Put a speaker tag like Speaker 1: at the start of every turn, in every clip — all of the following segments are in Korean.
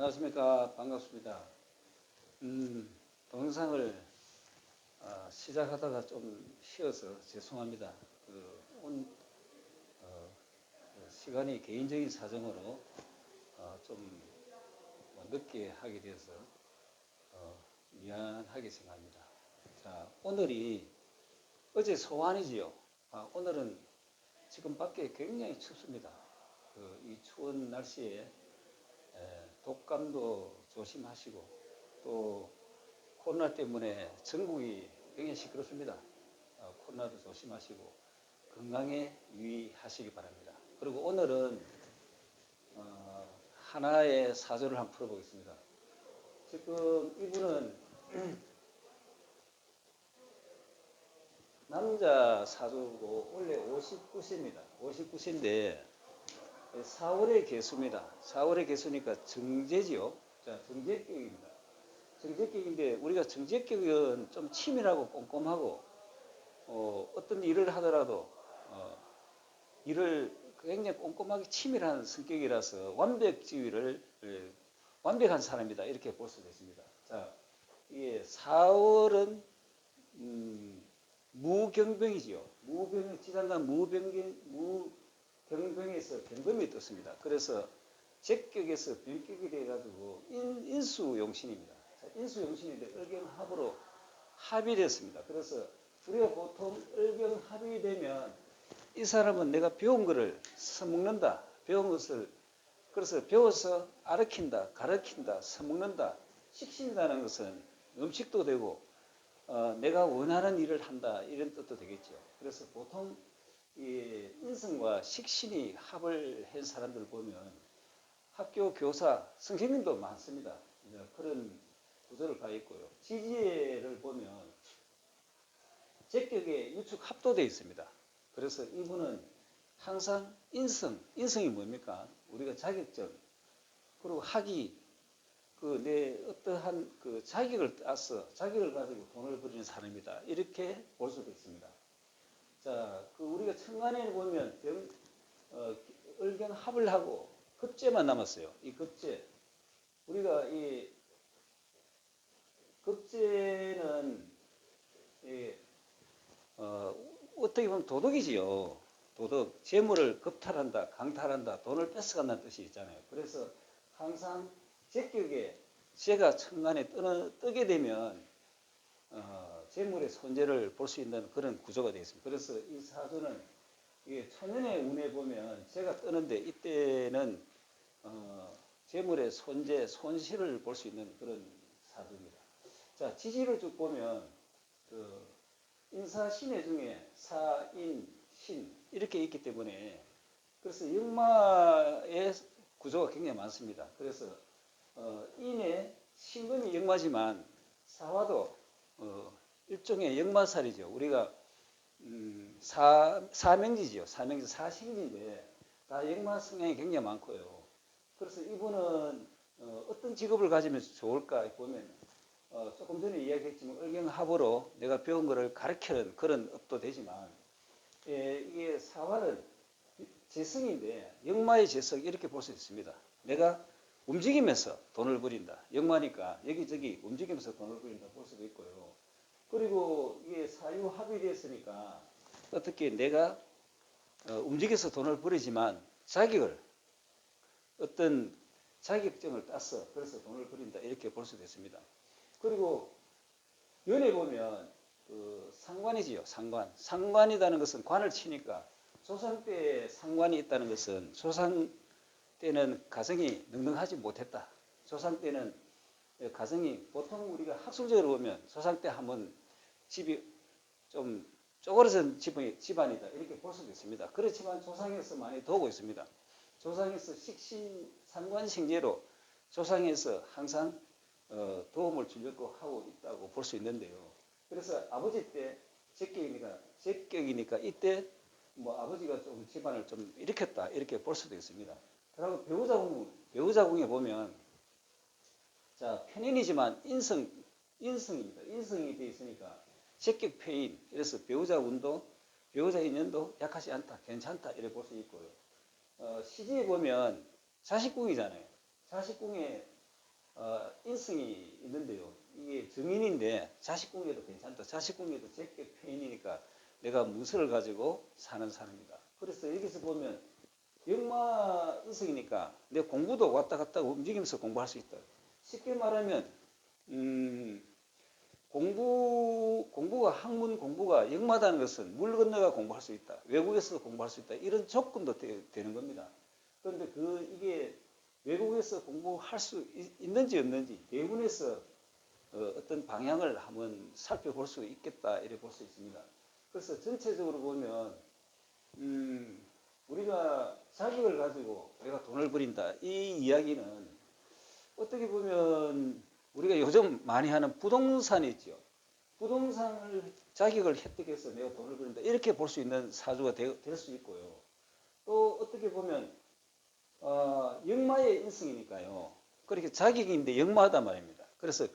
Speaker 1: 안녕하십니까. 반갑습니다. 동영상을 시작하다가 좀 쉬어서 죄송합니다. 시간이 개인적인 사정으로 좀 늦게 하게 되어서 미안하게 생각합니다. 자, 오늘이 어제 소환이지요. 오늘은 지금 밖에 굉장히 춥습니다. 이 추운 날씨에 독감도 조심하시고 또 코로나 때문에 전국이 굉장히 시끄럽습니다. 코로나도 조심하시고 건강에 유의하시기 바랍니다. 그리고 오늘은 하나의 사조를 한번 풀어보겠습니다. 지금 이분은 남자 사주고 원래 59세입니다. 59세인데 4월의 개수입니다. 4월의 개수니까 정제지요. 자, 정제격입니다. 정제격인데 우리가 정제격은 좀 치밀하고 꼼꼼하고 어떤 일을 하더라도 일을 굉장히 꼼꼼하게 치밀한 성격이라서 완벽한 사람이다 이렇게 볼 수가 있습니다. 자, 이게 4월은 무경병이지요. 무병 지장간 무경병에서 경금이 떴습니다. 그래서 적격에서 병격이 돼가지고 인수용신입니다. 인수용신인데 을경합으로 합이 됐습니다. 그래서 우리가 보통 을경합이 되면 이 사람은 내가 배운 것을 써먹는다. 배운 것을 그래서 배워서 아르킨다, 가르친다, 써먹는다. 식신이라는 것은 음식도 되고 내가 원하는 일을 한다 이런 뜻도 되겠죠. 그래서 보통 이 인성과 식신이 합을 한 사람들 보면 학교 교사, 선생님도 많습니다. 그런 구조를 가 있고요. 지지를 보면 적격에 유축 합도되어 있습니다. 그래서 이분은 항상 인성이 뭡니까? 우리가 자격증, 그리고 학위, 내 어떠한 자격을 따서 자격을 가지고 돈을 벌이는 사람이다. 이렇게 볼 수도 있습니다. 자, 우리가 천간에 보면 을경합을 하고 급제만 남았어요. 이 급제. 우리가 이 급제는 어떻게 보면 도덕이지요. 도덕. 재물을 겁탈한다, 강탈한다, 돈을 뺏어간다는 뜻이 있잖아요. 그래서 항상 적격에 제가 천간에 뜨게 되면 재물의 손재를 볼 수 있는 그런 구조가 되어 있습니다. 그래서 이 사주는 이게 천년의 운에 보면 제가 뜨는데 이때는 재물의 손재, 손실을 볼 수 있는 그런 사주입니다. 자, 지지를 쭉 보면 인사신해 중에 사인, 신 이렇게 있기 때문에 그래서 역마의 구조가 굉장히 많습니다. 그래서 인의 신금이 역마지만 사화도 일종의 역마살이죠. 우리가 사명지지요. 사명지 사신지인데 다 역마 성향이 굉장히 많고요. 그래서 이분은 어떤 직업을 가지면 좋을까 보면 조금 전에 이야기했지만 을경합으로 내가 배운 것을 가르치는 그런 업도 되지만 이게 사화는 재성인데 역마의 재성 이렇게 볼 수 있습니다. 내가 움직이면서 돈을 벌인다. 역마니까 여기저기 움직이면서 돈을 벌인다 볼 수도 있고요. 그리고 이게 사유합이 됐으니까 어떻게 내가 움직여서 돈을 벌이지만 어떤 자격증을 따서 그래서 돈을 벌인다 이렇게 볼 수도 있습니다. 그리고 연애 보면 상관이지요. 상관이라는 것은 관을 치니까 조상 때 상관이 있다는 것은 조상 때는 가정이 넉넉하지 못했다. 조상 때는 가정이 보통 우리가 학술적으로 보면 조상 때 한번 집이 좀 쪼그라진 집안이다 이렇게 볼 수도 있습니다. 그렇지만 조상에서 많이 도우고 있습니다. 조상에서 식신 상관생제로 조상에서 항상 도움을 주려고 하고 있다고 볼 수 있는데요. 그래서 아버지 때 적격이니까 이때 뭐 아버지가 좀 집안을 좀 일으켰다 이렇게 볼 수도 있습니다. 그리고 배우자궁에 보면 자 편인이지만 인성입니다. 인성이 되어 있으니까 적격 패인. 그래서 배우자 인연도 약하지 않다, 괜찮다 이렇게 볼 수 있고요. 시지에 보면 자식궁이잖아요. 자식궁에 인성이 있는데요. 이게 정인인데 자식 궁예도 괜찮다. 자식 궁예도 제게 페인이니까 내가 문서를 가지고 사는 사람이다. 그래서 여기서 보면 역마 인성이니까 내 공부도 왔다 갔다 움직이면서 공부할 수 있다. 쉽게 말하면 공부가 학문 공부가 역마다는 것은 물 건너가 공부할 수 있다. 외국에서도 공부할 수 있다. 이런 조건도 되는 겁니다. 그런데 이게 외국에서 공부할 수 있는지 없는지 대문에서 어떤 방향을 한번 살펴볼 수 있겠다 이렇게 볼 수 있습니다. 그래서 전체적으로 보면 우리가 자격을 가지고 내가 돈을 벌인다 이 이야기는 어떻게 보면 우리가 요즘 많이 하는 부동산이 있죠. 부동산을 자격을 획득해서 내가 돈을 벌인다 이렇게 볼 수 있는 사주가 될 수 있고요. 또 어떻게 보면 역마의 인성이니까요. 그렇게 자격인데 역마하단 말입니다. 그래서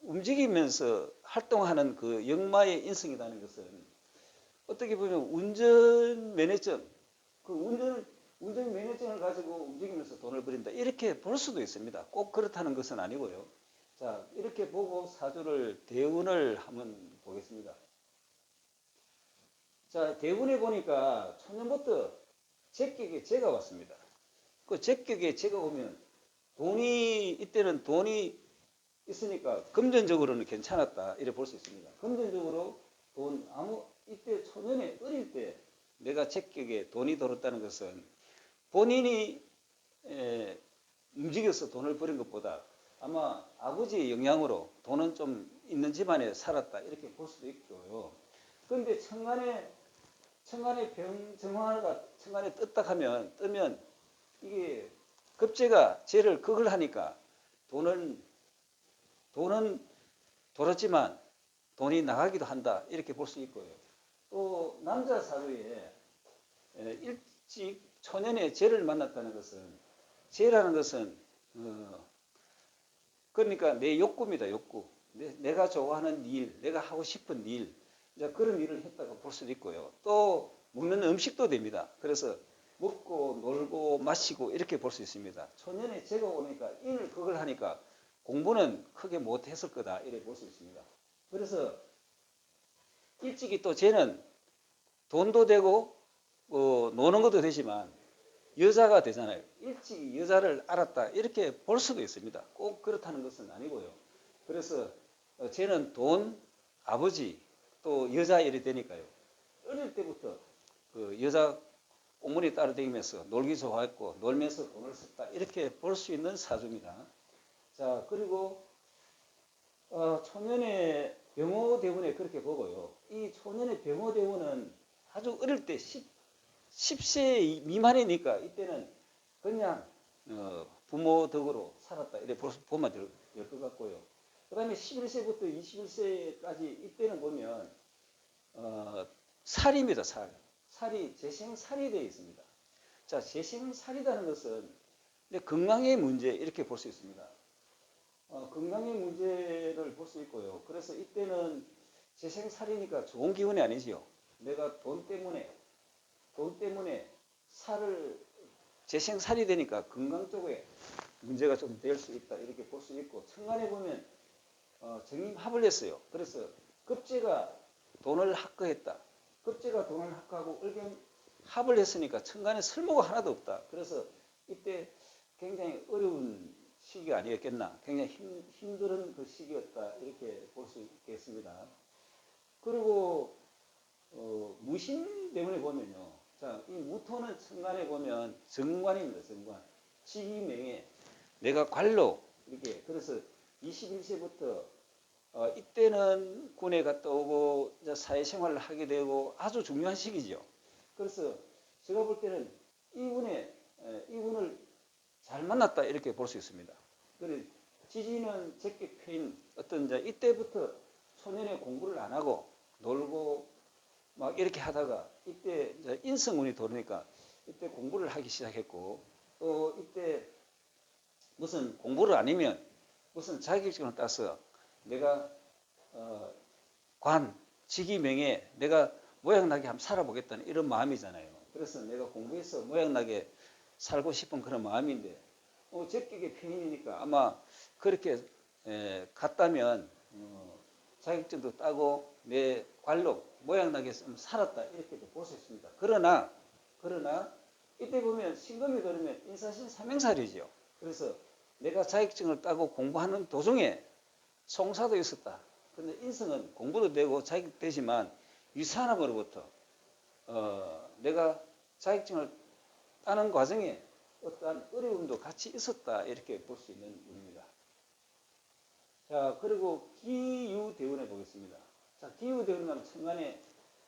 Speaker 1: 움직이면서 활동하는 그 역마의 인성이라는 것은 어떻게 보면 운전 면허증, 그 운전 면허증을 가지고 움직이면서 돈을 벌인다. 이렇게 볼 수도 있습니다. 꼭 그렇다는 것은 아니고요. 자, 이렇게 보고 사주를 대운을 한번 보겠습니다. 자, 대운에 보니까 초년부터 제격에 제가 왔습니다. 그 제격에 제가 오면 이때는 돈이 있으니까 금전적으로는 괜찮았다. 이렇게 볼 수 있습니다. 금전적으로 이때 초년에 어릴 때 내가 제격에 돈이 들었다는 것은 본인이 움직여서 돈을 버린 것보다 아마 아버지의 영향으로 돈은 좀 있는 집안에 살았다. 이렇게 볼 수도 있고요. 그런데 천간에 천간에 뜨면 이게 급제가 제를 극을 하니까 돈은 돌았지만 돈이 나가기도 한다. 이렇게 볼 수 있고요. 또 남자 사주에 일찍 초년에 제를 만났다는 것은 제라는 것은 그러니까 내 욕구입니다. 욕구. 내가 좋아하는 일, 내가 하고 싶은 일, 그런 일을 했다고 볼 수도 있고요. 또 먹는 음식도 됩니다. 그래서 먹고 놀고 마시고 이렇게 볼 수 있습니다. 초년에 제가 오니까 그걸 하니까 공부는 크게 못했을 거다 이렇게 볼 수 있습니다. 그래서 일찍이 또 쟤는 돈도 되고 노는 것도 되지만 여자가 되잖아요. 일찍 여자를 알았다 이렇게 볼 수도 있습니다. 꼭 그렇다는 것은 아니고요. 그래서 쟤는 돈, 아버지, 또 여자 일이 되니까요. 어릴 때부터 그 여자 꽁무니 따라다니면서 놀기 좋아했고 놀면서 돈을 썼다 이렇게 볼 수 있는 사주입니다. 자, 그리고 초년의 병호대운에 그렇게 보고요. 이 초년의 병호대운은 아주 어릴 때 10세 미만이니까 이때는 그냥 부모 덕으로 살았다 이렇게 보면 될 것 같고요. 그 다음에 11세부터 21세까지 이때는 보면 살입니다. 살이 재생살이 되어 있습니다. 자, 재생살이라는 것은 건강의 문제 이렇게 볼 수 있습니다. 건강의 문제를 볼 수 있고요. 그래서 이때는 재생살이니까 좋은 기운이 아니지요. 내가 돈 때문에 재생살이 되니까 건강 쪽에 문제가 좀 될 수 있다 이렇게 볼 수 있고 천간에 보면 정임합을 했어요. 그래서 급제가 돈을 합거했다. 급제가 돈을 합거하고 을경합을 했으니까 천간에 설모가 하나도 없다. 그래서 이때 굉장히 어려운 시기가 아니었겠나. 굉장히 힘든 그 시기였다. 이렇게 볼 수 있겠습니다. 그리고 무신 때문에 보면요. 자, 이 무토는 천간에 보면 정관입니다. 정관. 직위명예. 내가 관로 이렇게. 그래서 21세부터 이때는 군에 갔다 오고 사회생활을 하게 되고 아주 중요한 시기죠. 그래서 제가 볼 때는 이분을 잘 만났다 이렇게 볼 수 있습니다. 그래 지지는 제게 펴인 어떤 이때부터 초년에 공부를 안 하고 놀고 막 이렇게 하다가 이때 인성운이 돌으니까 이때 공부를 하기 시작했고 또 이때 무슨 공부를 아니면 무슨 자격증을 따서 내가 직위명예 내가 모양나게 한번 살아보겠다는 이런 마음이잖아요. 그래서 내가 공부해서 모양나게 살고 싶은 그런 마음인데 적격의 편인이니까 아마 그렇게 갔다면 자격증도 따고 내 관록 모양나게 살았다 이렇게도 볼 수 있습니다. 그러나 이때 보면 신금이 들으면 인사신 삼행살이죠. 그래서 내가 자격증을 따고 공부하는 도중에 송사도 있었다. 근데 인성은 공부도 되고 자격되지만 윗사람으로부터 내가 자격증을 따는 과정에 어떠한 어려움도 같이 있었다 이렇게 볼 수 있는 운입니다. 자, 그리고 기유대운에 보겠습니다. 자, 기유대운 하면 천간에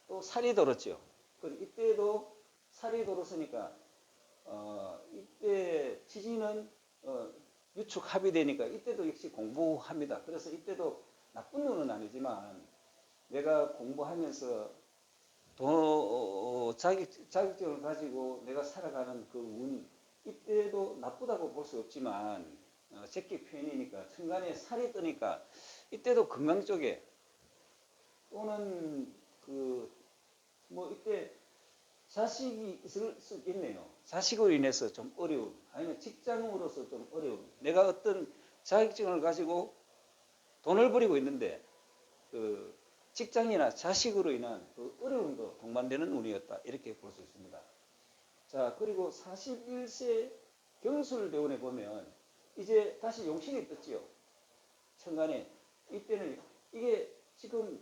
Speaker 1: 또 살이 돌았죠. 그리고 이때도 살이 돌았으니까 이때 지지는 유축 합의되니까 이때도 역시 공부합니다. 그래서 이때도 나쁜 운은 아니지만 내가 공부하면서 자격증을 가지고 내가 살아가는 그 운, 이때도 나쁘다고 볼 수 없지만 적기 표현이니까 천간에 살이 뜨니까 이때도 건강 쪽에 또는 이때 자식이 있을 수 있겠네요. 자식으로 인해서 좀 어려움, 아니면 직장으로서 좀 어려움. 내가 어떤 자격증을 가지고 돈을 벌이고 있는데 그 직장이나 자식으로 인한 그 어려움도 동반되는 운이었다. 이렇게 볼 수 있습니다. 자, 그리고 41세 경술대운에 보면 이제 다시 용신이 떴지요. 천간에. 이때는 이게 지금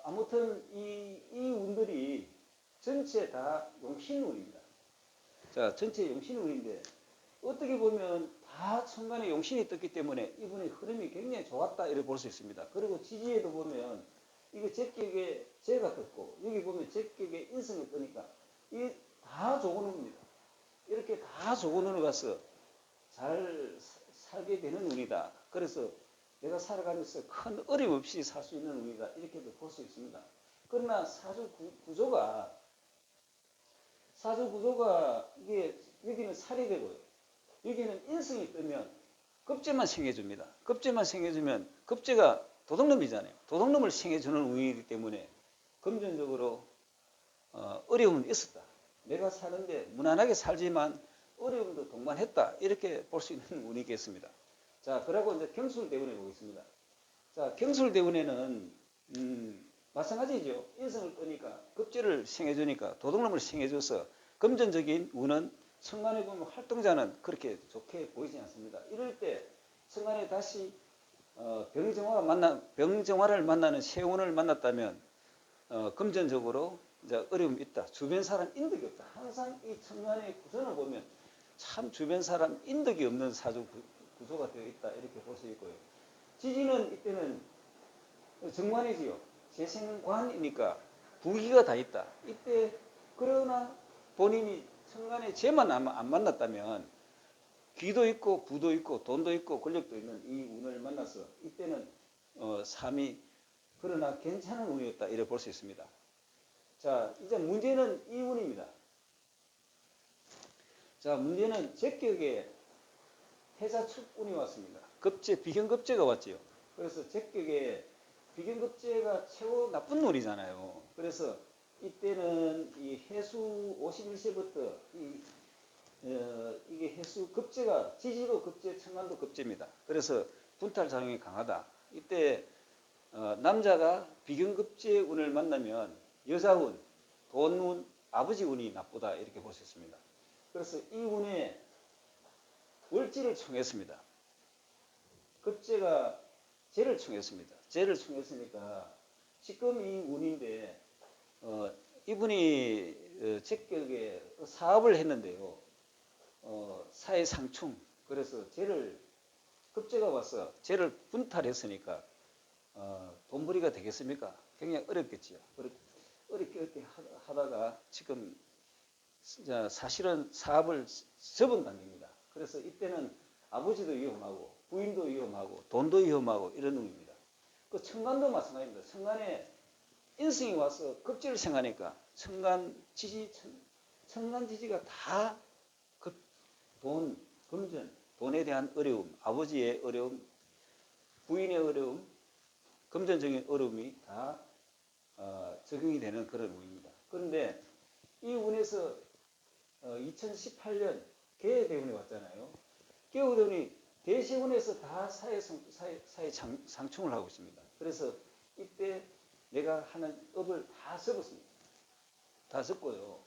Speaker 1: 아무튼 이 운들이 전체 다 용신운입니다. 자, 전체 용신운인데 어떻게 보면 다 천간에 용신이 떴기 때문에 이분의 흐름이 굉장히 좋았다 이렇게 볼 수 있습니다. 그리고 지지에도 보면 이게 적격에 재가 떴고 여기 보면 적격에 인성이 뜨니까 이게 다 좋은 운입니다. 이렇게 다 좋은 운을 가서 잘 살게 되는 운이다. 그래서 내가 살아가면서 큰 어려움 없이 살 수 있는 운이다. 이렇게도 볼 수 있습니다. 그러나 사주 구조가 이게 여기는 살이 되고요. 여기는 인성이 뜨면 급제만 생겨줍니다. 급제만 생겨주면 급제가 도둑놈이잖아요. 도둑놈을 생겨주는 운이기 때문에 금전적으로 어려움은 있었다. 내가 사는데 무난하게 살지만 어려움도 동반했다. 이렇게 볼 수 있는 운이겠습니다. 자, 그리고 이제 경술대운에 보겠습니다. 자, 경술대운에는 마찬가지죠. 인성을 뜨니까 급제를 생해주니까 도둑놈을 생해줘서 금전적인 운은 천간에 보면 활동자는 그렇게 좋게 보이지 않습니다. 이럴 때 천간에 다시 병정화를 만나는 세운을 만났다면 금전적으로 이제 어려움이 있다. 주변 사람 인덕이 없다. 항상 이 천간의 구조를 보면 참 주변 사람 인덕이 없는 사주 구조가 되어 있다. 이렇게 볼 수 있고요. 지지는 이때는 정관이지요. 재생관이니까 부기가 다 있다. 이때 그러나 본인이 천간에 쟤만 안 만났다면 귀도 있고 부도 있고 돈도 있고 권력도 있는 이 운을 만나서 이때는 삶이 그러나 괜찮은 운이었다. 이렇게 볼 수 있습니다. 자, 이제 문제는 이 운입니다. 자, 문제는 적격에 해자축운이 왔습니다. 급제, 비견급제가 왔지요. 그래서 적격에 비견급제가 최고 나쁜 운이잖아요. 그래서 이때는 이 해수 51세부터 이게 해수 급제가 지지도 급제, 천간도 급제입니다. 그래서 분탈작용이 강하다. 이때 남자가 비견급제 운을 만나면 여자운, 돈운, 아버지 운이 나쁘다 이렇게 볼 수 있습니다. 그래서 이 운에 월지를 청했습니다. 급제가 재를 청했습니다. 재를 청했으니까 지금 이 운인데 이분이 적격에 사업을 했는데요. 사회상충. 그래서 재를 급제가 와서 재를 분탈했으니까 돈벌이가 되겠습니까? 굉장히 어렵겠지요. 어렵게 하다가 지금 사실은 사업을 접은 단계입니다. 그래서 이때는 아버지도 위험하고 부인도 위험하고 돈도 위험하고 이런 운입니다. 그 천간도 마찬가지입니다. 천간에 인성이 와서 급제를 생하니까 천간 지지가 다 돈, 금전, 돈에 대한 어려움, 아버지의 어려움, 부인의 어려움, 금전적인 어려움이 다 적용이 되는 그런 운입니다. 그런데 이 운에서 2018년 개대원에 왔잖아요. 개대원이 대시원에서 다 사회 상충을 하고 있습니다. 그래서 이때 내가 하는 업을 다 접었습니다. 다 접고요.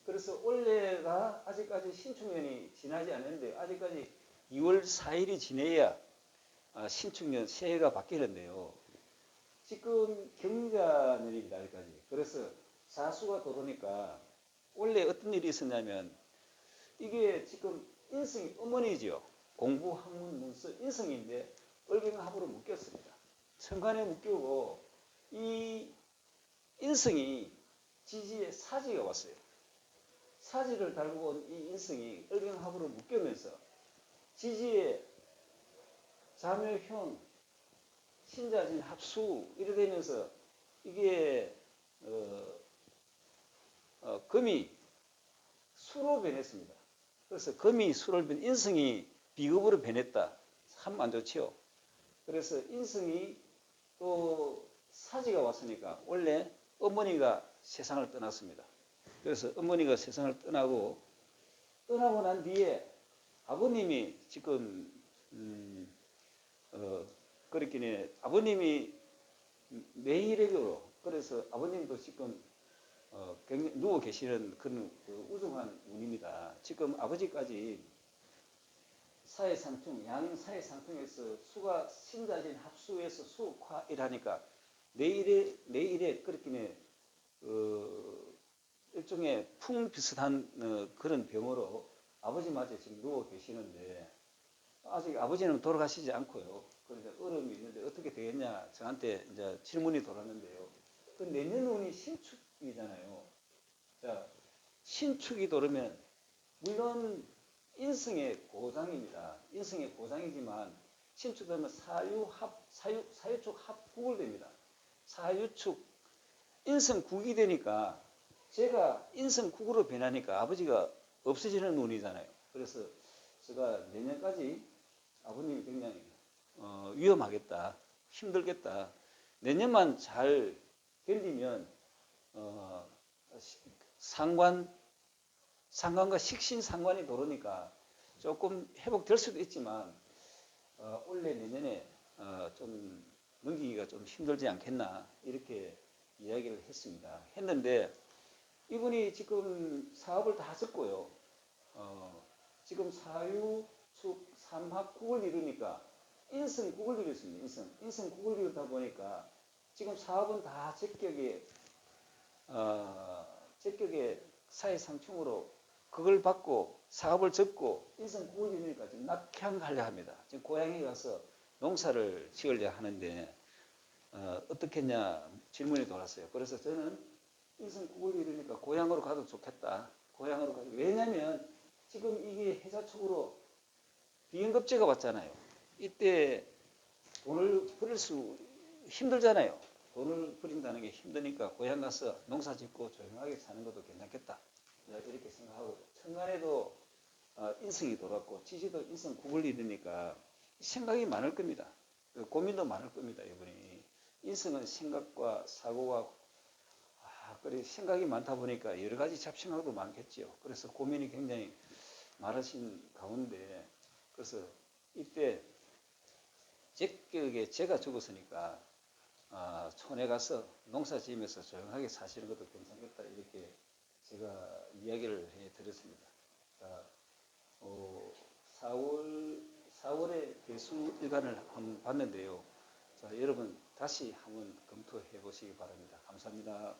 Speaker 1: 그래서 올해가 아직까지 신축년이 지나지 않았는데 아직까지 2월 4일이 지내야 신축년 새해가 바뀌는데요. 지금 경자년입니다. 아직까지. 그래서 사수가 들어오니까 원래 어떤 일이 있었냐면 이게 지금 인성이 어머니죠. 공부, 학문, 문서, 인성인데 을경합으로 묶였습니다. 천간에 묶이고 이 인성이 지지에 사지가 왔어요. 사지를 달고 온 이 인성이 을경합으로 묶이면서 지지에 자묘형, 신자진, 합수 이래 되면서 이게 금이 수로 변했습니다. 그래서 금이 수로 변, 인성이 비급으로 변했다. 참 안 좋지요. 그래서 인성이 또 사지가 왔으니까 원래 어머니가 세상을 떠났습니다. 그래서 어머니가 세상을 떠나고 난 뒤에 아버님이 지금 그렇긴 아버님이 매일액으로 그래서 아버님도 지금 굉장히 누워 계시는 그런 우중한 운입니다. 지금 아버지까지 사회상충, 양사회상충에서 수가 신자진 합수에서 수화이라니까 내일에 그렇게 일종의 풍 비슷한 그런 병으로 아버지마저 지금 누워 계시는데 아직 아버지는 돌아가시지 않고요. 그런데 어려움이 있는데 어떻게 되겠냐 저한테 이제 질문이 돌았는데요. 그 내년 운이 신축이잖아요. 자, 신축이 돌으면 물론 인성의 고장입니다. 인성의 고장이지만 신축되면 사유축 합국을 됩니다. 사유축 인성국이 되니까 제가 인성국으로 변하니까 아버지가 없어지는 운이잖아요. 그래서 제가 내년까지 아버님이 굉장히 위험하겠다, 힘들겠다. 내년만 잘 견디면 상관과 식신상관이 도르니까 조금 회복될 수도 있지만 올해 내년에 좀 넘기기가 좀 힘들지 않겠나 이렇게 이야기를 했는데 이분이 지금 사업을 다 접고요. 지금 사유축 삼합국을 이루니까 인성국을 이뤘습니다. 인성국을 이루다 보니까 지금 사업은 다 적격의 사회상충으로 그걸 받고 사업을 접고 인성국을 이루니까 지금 낙향하려 합니다. 지금 고향에 가서 농사를 지으려 하는데 어떻게 했냐 질문이 돌았어요. 그래서 저는 인성국을 이루니까 고향으로 가도 좋겠다. 고향으로 가도 왜냐하면 지금 이게 해자축으로 비행급제가 왔잖아요. 이때 돈을 벌일 수 힘들잖아요. 돈을 벌인다는 게 힘드니까 고향 가서 농사 짓고 조용하게 사는 것도 괜찮겠다. 이렇게 생각하고 천간에도 인성이 돌았고 지지도 인성국을 이루니까 생각이 많을 겁니다. 고민도 많을 겁니다. 이분이. 인성은 생각과 사고가 그래 생각이 많다 보니까 여러 가지 잡생각도 많겠죠. 그래서 고민이 굉장히 많으신 가운데 그래서 이때 적격에 제가 죽었으니까 촌에 가서 농사 지으면서 조용하게 사시는 것도 괜찮겠다 이렇게 제가 이야기를 해드렸습니다. 4월에 대수일간을 한번 봤는데요. 자, 여러분 다시 한번 검토해 보시기 바랍니다. 감사합니다.